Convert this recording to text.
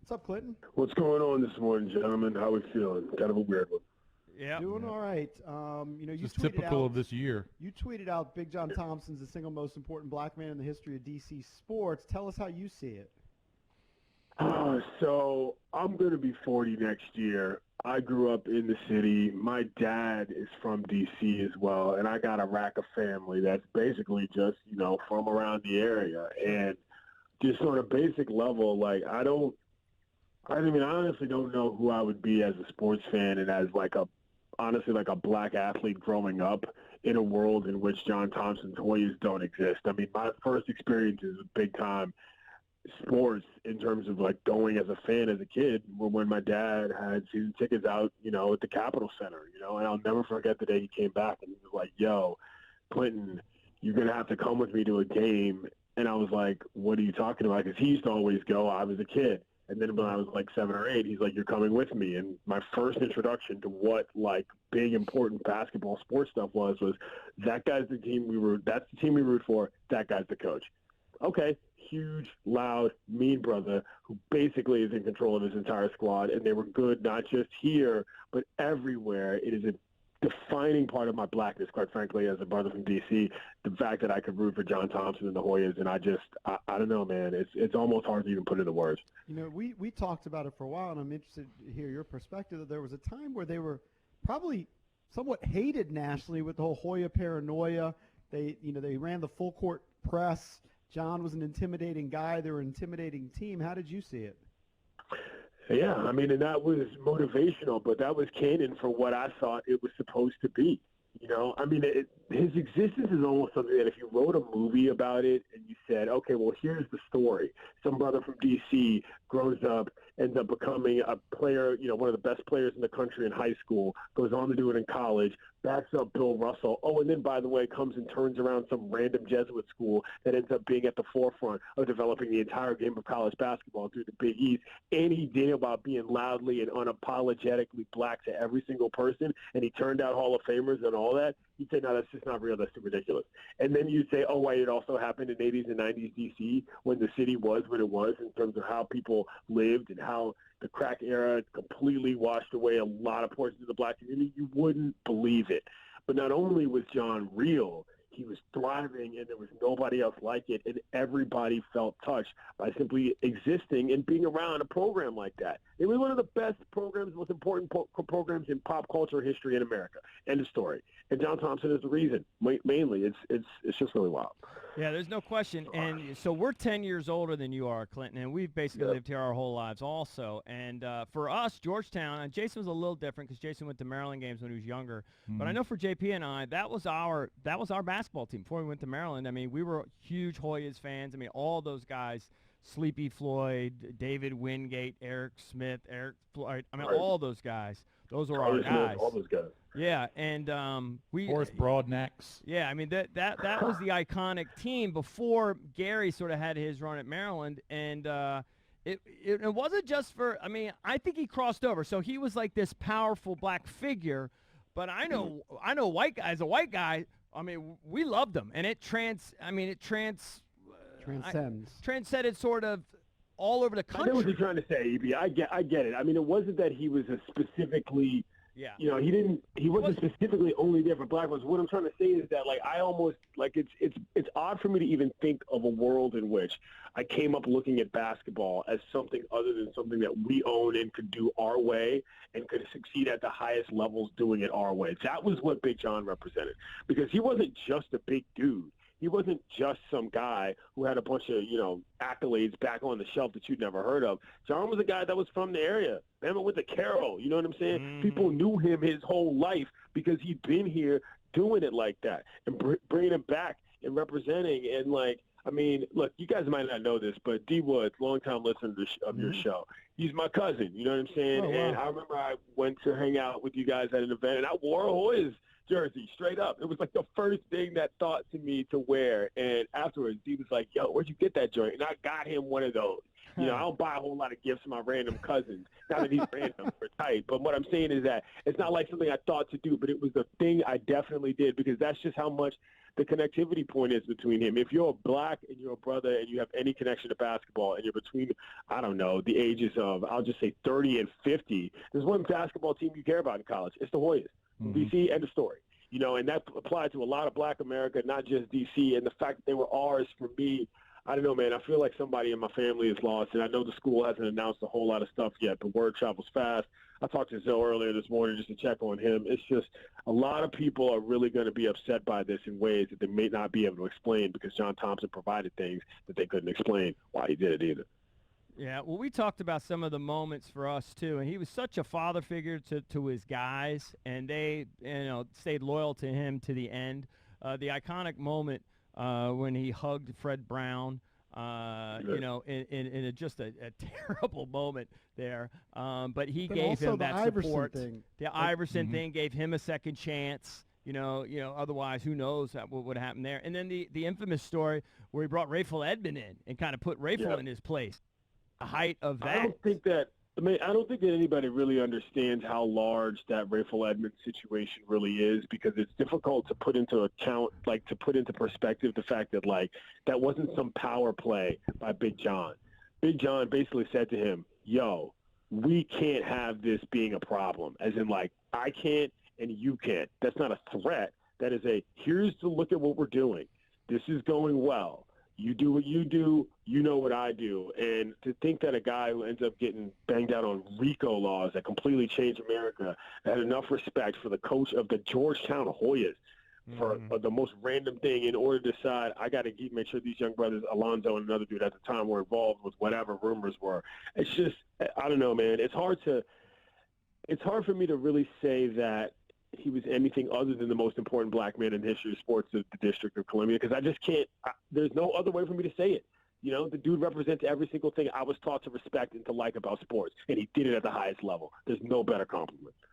What's up, Clinton? What's going on this morning, gentlemen? How we feeling? Kind of a weird one. Yeah. Doing all right. You Just tweeted typical out, of this year. You tweeted out Big John Thompson's the single most important black man in the history of DC sports. Tell us how you see it. So I'm going to be 40 next year. I grew up in the city. My dad is from D.C. as well, and I got a rack of family that's basically just, from around the area. And just on a basic level, like, I honestly don't know who I would be as a sports fan and as honestly like a black athlete growing up in a world in which John Thompson's Hoyas don't exist. I mean, my first experiences with big time sports in terms of like going as a fan as a kid were when my dad had season tickets out, at the Capitol Center, and I'll never forget the day he came back and he was like, "Yo, Clinton, you're going to have to come with me to a game." And I was like, "What are you talking about?" Because he used to always go. I was a kid. And then when I was like 7 or 8, he's like, "You're coming with me." And my first introduction to what like big, important basketball sports stuff was that guy's the team that's the team we root for. That guy's the coach. Okay. Huge, loud, mean brother who basically is in control of his entire squad. And they were good, not just here, but everywhere. It is a defining part of my blackness, quite frankly, as a brother from D.C., the fact that I could root for John Thompson and the Hoyas, and I don't know, man. It's almost hard to even put into words. We talked about it for a while, and I'm interested to hear your perspective. That there was a time where they were probably somewhat hated nationally with the whole Hoya paranoia. They ran the full court press. John was an intimidating guy. They were an intimidating team. How did you see it? Yeah, I mean, and that was motivational, but that was canon for what I thought it was supposed to be. I mean, his existence is almost something that if you wrote a movie about it and you said, okay, well, here's the story. Some brother from D.C. grows up, ends up becoming a player, one of the best players in the country in high school, goes on to do it in college, backs up Bill Russell. Oh, and then, by the way, comes and turns around some random Jesuit school that ends up being at the forefront of developing the entire game of college basketball through the Big East. And he did about being loudly and unapologetically black to every single person, and he turned out Hall of Famers and all that. You'd say, no, that's just not real. That's too ridiculous. And then you'd say, oh, wait, it also happened in 80s and 90s D.C. when the city was what it was in terms of how people lived and how the crack era completely washed away a lot of portions of the black community. You wouldn't believe it. But not only was John real, he was thriving, and there was nobody else like it, and everybody felt touched by simply existing and being around a program like that. It was one of the best programs, most important programs in pop culture history in America. End of story. And John Thompson is the reason. Mainly, it's just really wild. Yeah, there's no question. And so we're 10 years older than you are, Clinton, and we've basically lived here our whole lives also. And for us, Georgetown, and Jason was a little different because Jason went to Maryland games when he was younger. Mm-hmm. But I know for JP and I, that was our basketball team before we went to Maryland. I mean, we were huge Hoyas fans. I mean, all those guys, Sleepy Floyd, David Wingate, Eric Smith, Eric Floyd. I mean, all those guys. Those were our guys. All those guys. Yeah, and Horace Broadnecks. Yeah, I mean that was the iconic team before Gary sort of had his run at Maryland, and it wasn't just for. I mean, I think he crossed over, so he was like this powerful black figure. But I know white guy as a white guy. I mean, we loved him, and transcended sort of all over the country. I know what you're trying to say, EB. I get it. I mean, it wasn't that he was a specifically. Yeah. He wasn't specifically only there for black ones. What I'm trying to say is that, like, I almost, like, it's odd for me to even think of a world in which I came up looking at basketball as something other than something that we own and could do our way and could succeed at the highest levels doing it our way. That was what Big John represented, because he wasn't just a big dude. He wasn't just some guy who had a bunch of, accolades back on the shelf that you'd never heard of. John was a guy that was from the area. Bama went to Carroll, you know what I'm saying? Mm-hmm. People knew him his whole life because he'd been here doing it like that and bringing it back and representing. And, like, I mean, look, you guys might not know this, but D. Woods, longtime listener of your show, he's my cousin, you know what I'm saying? Oh, wow. And I remember I went to hang out with you guys at an event, and I wore a Hoyas jersey, straight up. It was like the first thing that thought to me to wear. And afterwards, he was like, yo, where'd you get that joint? And I got him one of those. You know, I don't buy a whole lot of gifts for my random cousins. Not that he's random or tight, but what I'm saying is that it's not like something I thought to do, but it was the thing I definitely did because that's just how much the connectivity point is between him. If you're black and you're a brother and you have any connection to basketball and you're between, I don't know, the ages of, I'll just say 30 and 50, there's one basketball team you care about in college. It's the Hoyas. DC, end of story. You know, and that applied to a lot of black America, not just DC. And the fact that they were ours, for me, I don't know, man. I feel like somebody in my family is lost, and I know the school hasn't announced a whole lot of stuff yet, but word travels fast. I talked to Zoe earlier this morning just to check on him. It's just a lot of people are really going to be upset by this in ways that they may not be able to explain because John Thompson provided things that they couldn't explain why he did it either. Yeah, well, we talked about some of the moments for us, too, and he was such a father figure to his guys, and they, stayed loyal to him to the end. The iconic moment when he hugged Fred Brown, in just a terrible moment there, but he gave him that support. The Iverson thing gave him a second chance. Otherwise, who knows what would happen there. And then the infamous story where he brought Rayful Edmond in and kind of put Rayful in his place. The height of that. I don't think that anybody really understands how large that Rayful Edmonds situation really is because it's difficult to put into account, to put into perspective the fact that, that wasn't some power play by Big John. Big John basically said to him, yo, we can't have this being a problem, as in, I can't and you can't. That's not a threat. That is here's to look at what we're doing. This is going well. You do what you do, you know what I do. And to think that a guy who ends up getting banged out on RICO laws that completely changed America had enough respect for the coach of the Georgetown Hoyas for the most random thing in order to decide, I got to make sure these young brothers, Alonzo and another dude at the time, were involved with whatever rumors were. It's just, I don't know, man. It's hard for me to really say that he was anything other than the most important black man in the history of sports of the District of Columbia, because I just can't there's no other way for me to say it. The dude represents every single thing I was taught to respect and to like about sports, and he did it at the highest level. There's no better compliment.